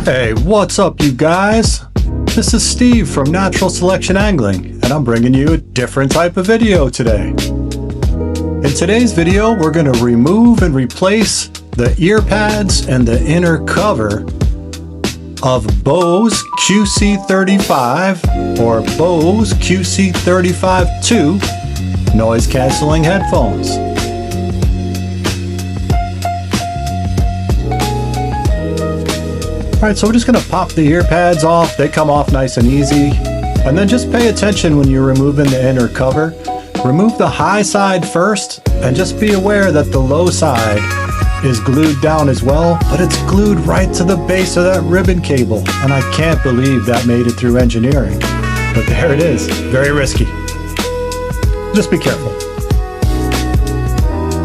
Hey, what's up you guys? This is Steve from Natural Selection Angling, and I'm bringing you a different type of video today. In today's video, we're going to remove and replace the ear pads and the inner cover of Bose QC35 or Bose QC35 2 noise cancelling headphones. Alright, so we're just going to pop the ear pads off. They come off nice and easy. And then just pay attention when you're removing the inner cover. Remove the high side first, and just be aware that the low side is glued down as well, but it's glued right to the base of that ribbon cable. And I can't believe that made it through engineering. But there it is. Very risky. Just be careful.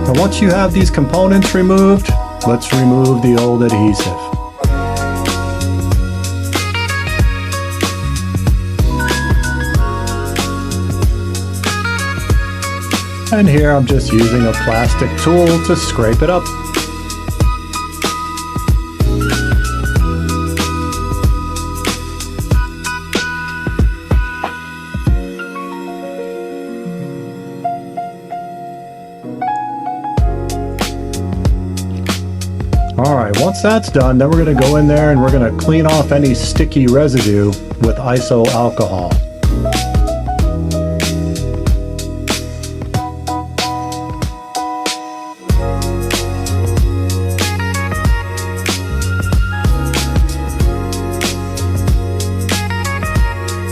Now once you have these components removed, let's remove the old adhesive. And here I'm just using a plastic tool to scrape it up. Alright, once that's done, then we're going to go in there and we're going to clean off any sticky residue with iso alcohol.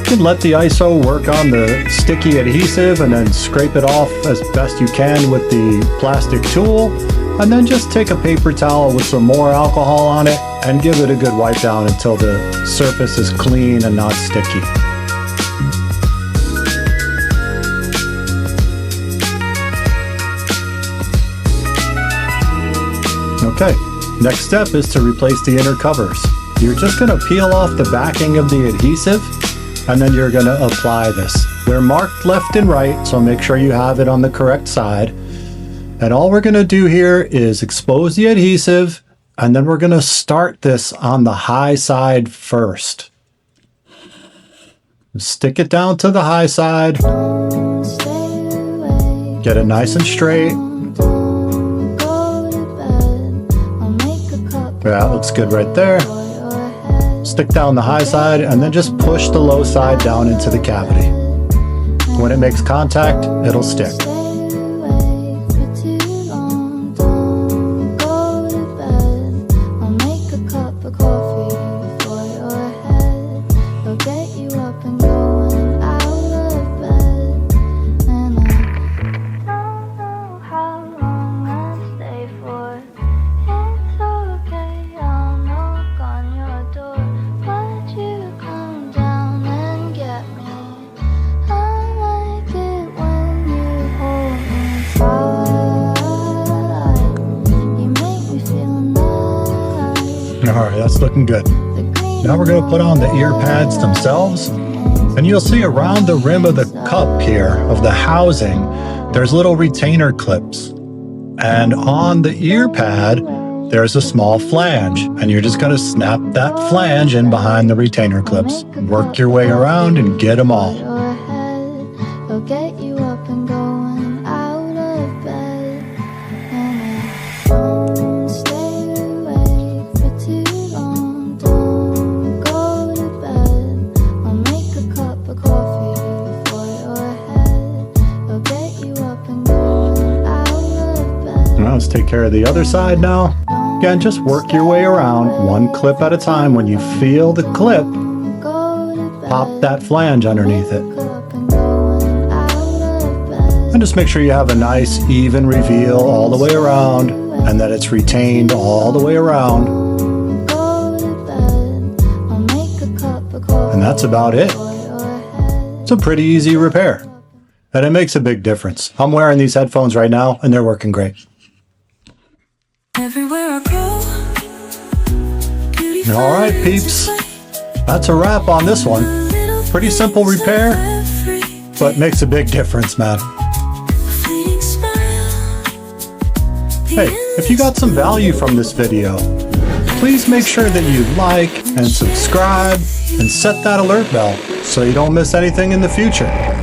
You can let the iso work on the sticky adhesive and then scrape it off as best you can with the plastic tool, and then just take a paper towel with some more alcohol on it and give it a good wipe down until the surface is clean and not sticky. Okay, next step is to replace the inner covers. You're just going to peel off the backing of the adhesive, and then you're going to apply this. They're marked left and right, so make sure you have it on the correct side. And all we're going to do here is expose the adhesive, and then we're going to start this on the high side first. Stick it down to the high side. Get it nice and straight. Yeah, that looks good right there. Stick down the high side and then just push the low side down into the cavity. When it makes contact, it'll stick. Alright, that's looking good. Now we're going to put on the ear pads themselves, and you'll see around the rim of the cup here, of the housing, there's little retainer clips. And on the ear pad, there's a small flange, and you're just going to snap that flange in behind the retainer clips. Work your way around and get them all. Let's take care of the other side now. Again, just work your way around one clip at a time. When you feel the clip, pop that flange underneath it. And just make sure you have a nice even reveal all the way around, and that it's retained all the way around. And that's about it. It's a pretty easy repair, and it makes a big difference. I'm wearing these headphones right now and they're working great. Everywhere I go, all right, peeps, that's a wrap on this one. Pretty simple repair, but makes a big difference, man. Hey, if you got some value from this video, Please make sure that you like and subscribe and set that alert bell so you don't miss anything in the future.